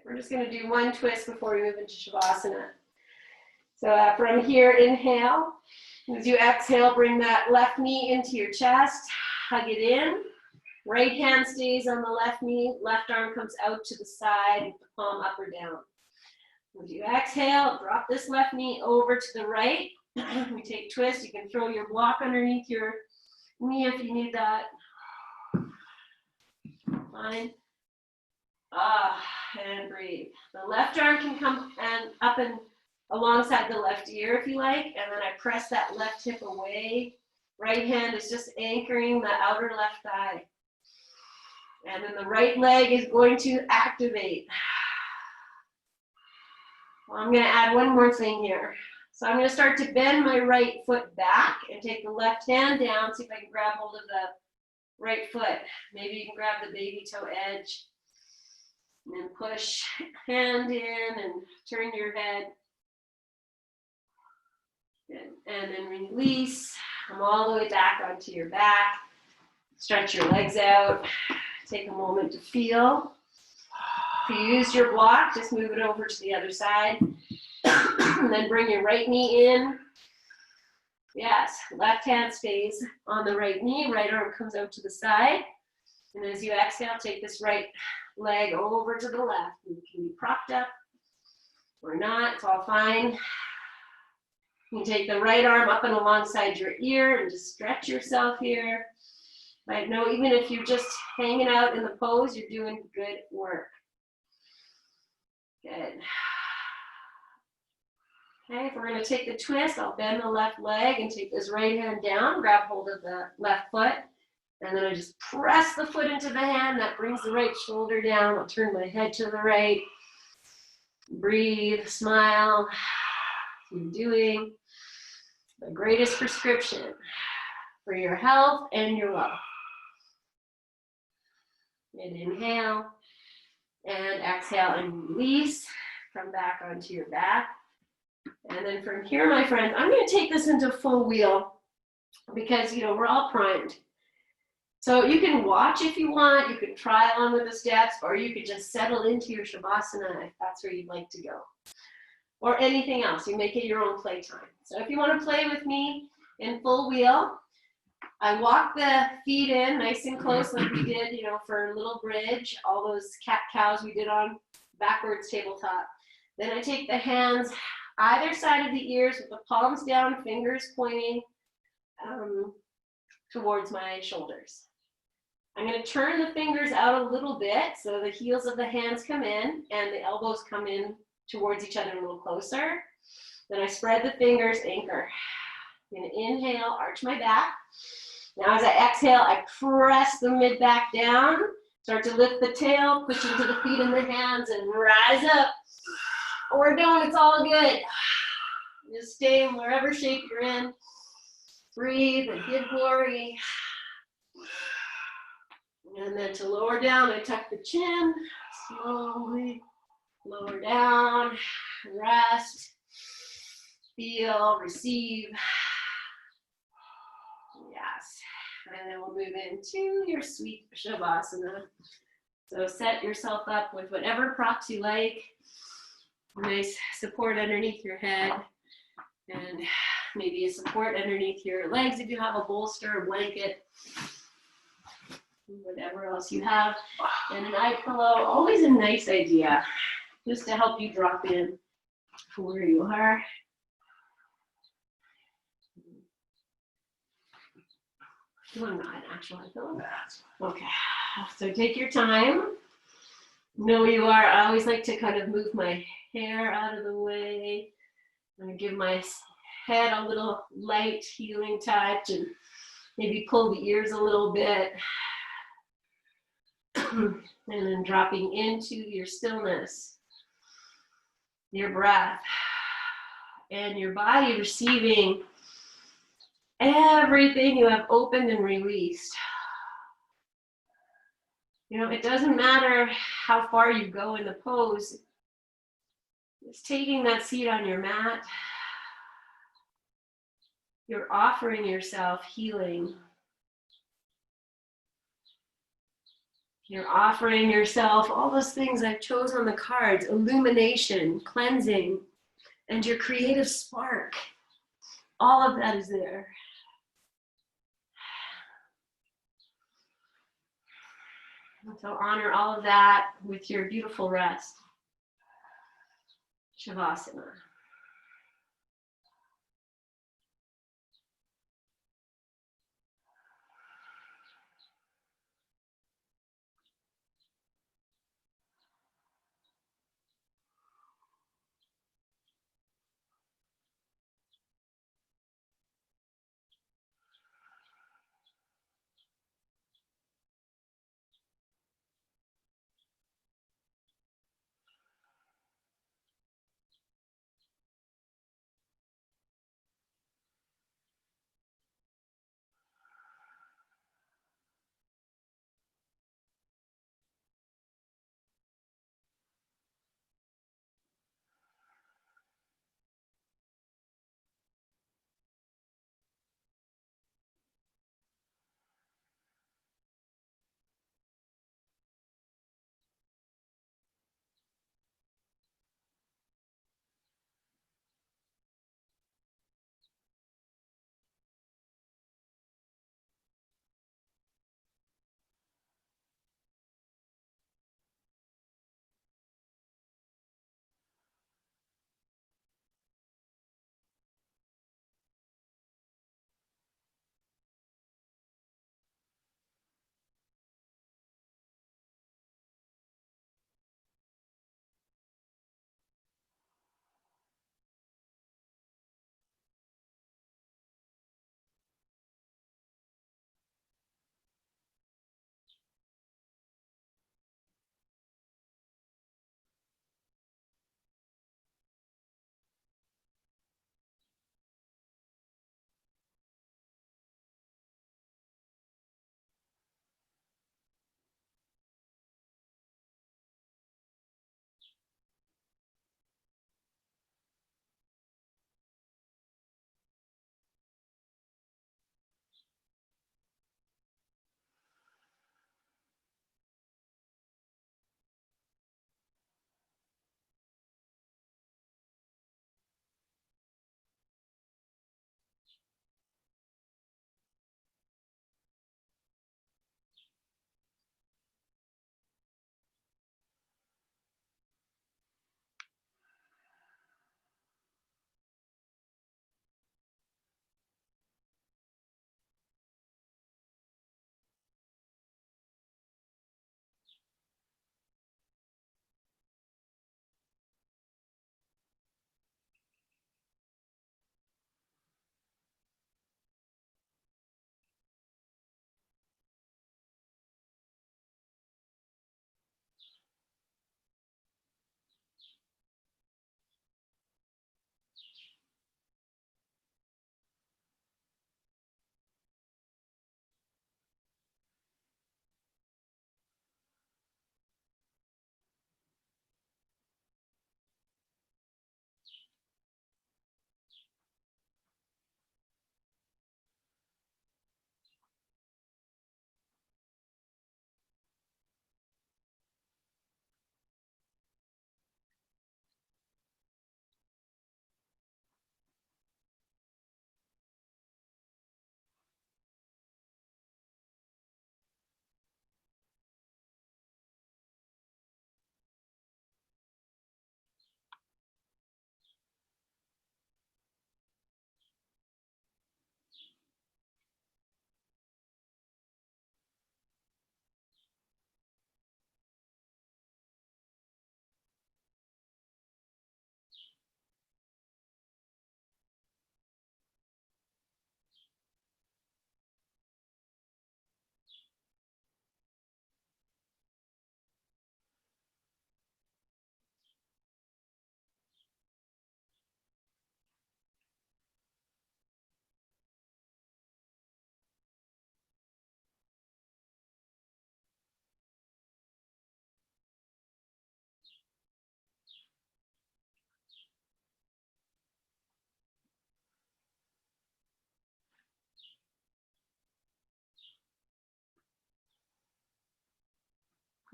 We're just going to do one twist before we move into Shavasana. So from here, inhale. As you exhale, bring that left knee into your chest. Hug it in. Right hand stays on the left knee. Left arm comes out to the side, the palm up or down. As you exhale, drop this left knee over to the right. We take twist. You can throw your block underneath your knee if you need that. Fine. And breathe. The left arm can come and up and alongside the left ear if you like, and then I press that left hip away. Right hand is just anchoring the outer left thigh. And then the right leg is going to activate. Well, I'm going to add one more thing here. So I'm going to start to bend my right foot back and take the left hand down, see if I can grab hold of the right foot. Maybe you can grab the baby toe edge. And then push hand in and turn your head. Good. And then release. Come all the way back onto your back. Stretch your legs out. Take a moment to feel. If you use your block, just move it over to the other side. And then bring your right knee in. Yes, left hand stays on the right knee. Right arm comes out to the side. And as you exhale, take this right leg over to the left. You can be propped up or not, it's all fine. You take the right arm up and alongside your ear and just stretch yourself here. Right, no, even if you're just hanging out in the pose, you're doing good work. Good. Okay, if we're going to take the twist, I'll bend the left leg and take this right hand down, grab hold of the left foot. And then I just press the foot into the hand. That brings the right shoulder down. I'll turn my head to the right. Breathe, smile. Keep doing the greatest prescription for your health and your wealth. And inhale. And exhale and release. Come back onto your back. And then from here, my friends, I'm going to take this into full wheel because, we're all primed. So you can watch if you want, you can try on with the steps, or you could just settle into your Shavasana if that's where you'd like to go. Or anything else, you make it your own playtime. So if you want to play with me in full wheel, I walk the feet in nice and close like we did, for a little bridge, all those cat-cows we did on backwards tabletop. Then I take the hands either side of the ears with the palms down, fingers pointing towards my shoulders. I'm going to turn the fingers out a little bit so the heels of the hands come in and the elbows come in towards each other a little closer. Then I spread the fingers, anchor. I'm going to inhale, arch my back. Now as I exhale, I press the mid back down, start to lift the tail, push into the feet and the hands and rise up. Or don't, it's all good. Just stay in wherever shape you're in. Breathe and give glory. And then to lower down, I tuck the chin, slowly lower down, rest, feel, receive. Yes. And then we'll move into your sweet Shavasana. So set yourself up with whatever props you like. Nice support underneath your head. And maybe a support underneath your legs if you have a bolster, a blanket, whatever else you have. And an eye pillow, always a nice idea, just to help you drop in to where you are. You want an actual eye pillow? Okay, so take your time. Know you are. I always like to kind of move my hair out of the way. I'm going to give my head a little light healing touch and maybe pull the ears a little bit. And then dropping into your stillness, your breath, and your body receiving everything you have opened and released. You know, it doesn't matter how far you go in the pose. Just taking that seat on your mat, you're offering yourself healing. You're offering yourself all those things I chose on the cards: illumination, cleansing, and your creative spark. All of that is there. So honor all of that with your beautiful rest. Shavasana.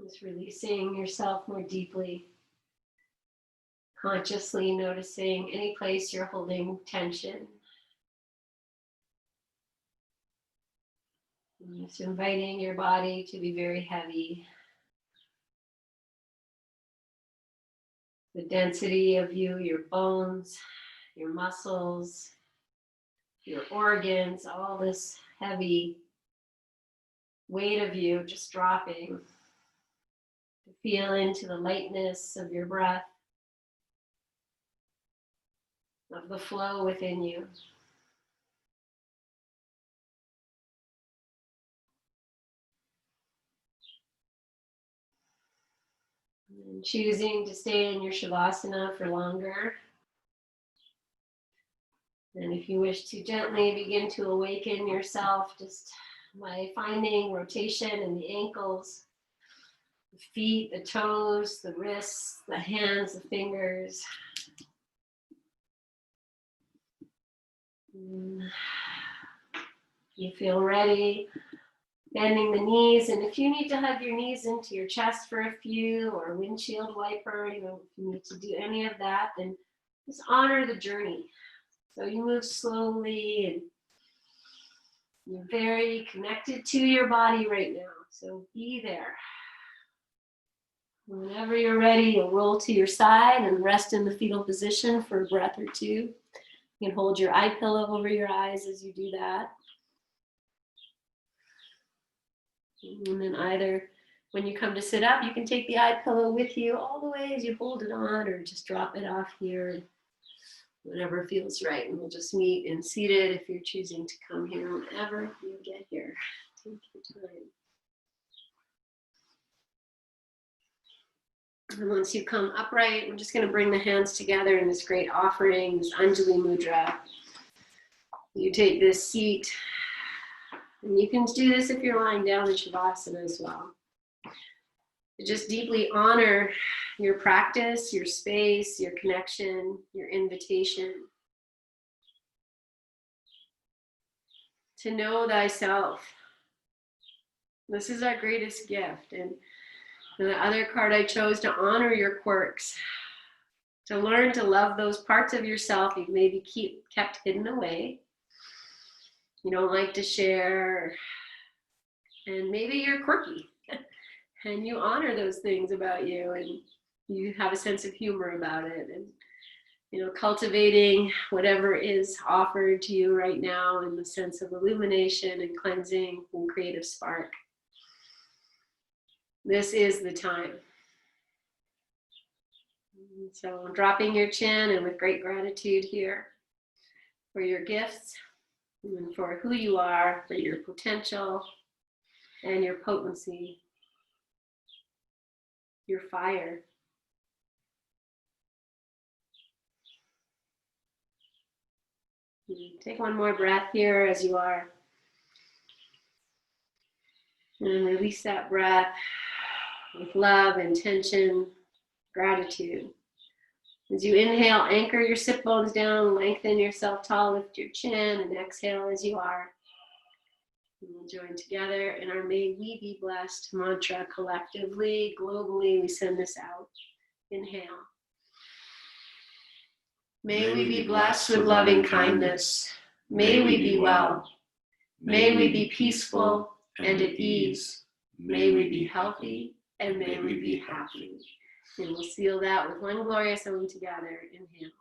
Just releasing yourself more deeply. Consciously noticing any place you're holding tension. And just inviting your body to be very heavy. The density of you, your bones, your muscles, your organs, all this heavy weight of you just dropping. To feel into the lightness of your breath, of the flow within you. And choosing to stay in your Shavasana for longer. And if you wish to gently begin to awaken yourself just by finding rotation in the ankles, the feet, the toes, the wrists, the hands, the fingers. You feel ready, bending the knees, and if you need to hug your knees into your chest for a few, or windshield wiper, if you need to do any of that, then just honor the journey. So you move slowly, and you're very connected to your body right now, so be there. Whenever you're ready, you'll roll to your side and rest in the fetal position for a breath or two. You can hold your eye pillow over your eyes as you do that. And then either when you come to sit up, you can take the eye pillow with you all the way as you hold it on, or just drop it off here, whatever feels right. And we'll just meet in seated if you're choosing to come here whenever you get here. Take your time. And once you come upright, we're just going to bring the hands together in this great offering, this Anjali Mudra. You take this seat, and you can do this if you're lying down in Shavasana as well. Just deeply honor your practice, your space, your connection, your invitation. To know thyself. This is our greatest gift. And the other card I chose, to honor your quirks. To learn to love those parts of yourself you've maybe kept hidden away. You don't like to share. And maybe you're quirky. And you honor those things about you, and you have a sense of humor about it, and cultivating whatever is offered to you right now in the sense of illumination and cleansing and creative spark. This is the time. So dropping your chin, and with great gratitude here for your gifts and for who you are, for your potential and your potency. Your fire. Take one more breath here as you are. And release that breath with love, intention, gratitude. As you inhale, anchor your sit bones down, lengthen yourself tall, lift your chin, and exhale as you are. And we'll join together in our May We Be Blessed mantra collectively, globally. We send this out. Inhale. May we be blessed with loving kindness. May we be well. May we be peaceful and at ease. May we be healthy and may we be happy. And we'll seal that with one glorious Om together. Inhale.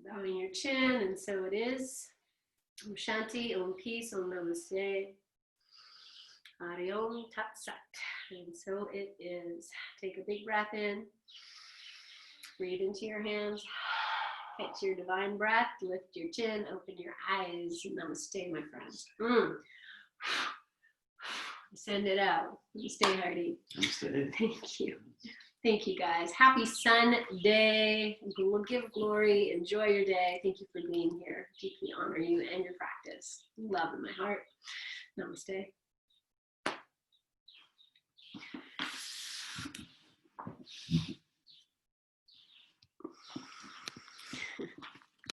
Bowing your chin, and so it is. Om Shanti, Om Peace, Om Namaste. Hari Om Tat Sat. And so it is. Take a big breath in. Breathe into your hands. Catch your divine breath. Lift your chin. Open your eyes. Namaste, my friends. Send it out. Namaste, Hardy. Namaste. Thank you. Thank you, guys. Happy Sunday. Give glory. Enjoy your day. Thank you for being here. Deeply honor you and your practice. Love in my heart. Namaste.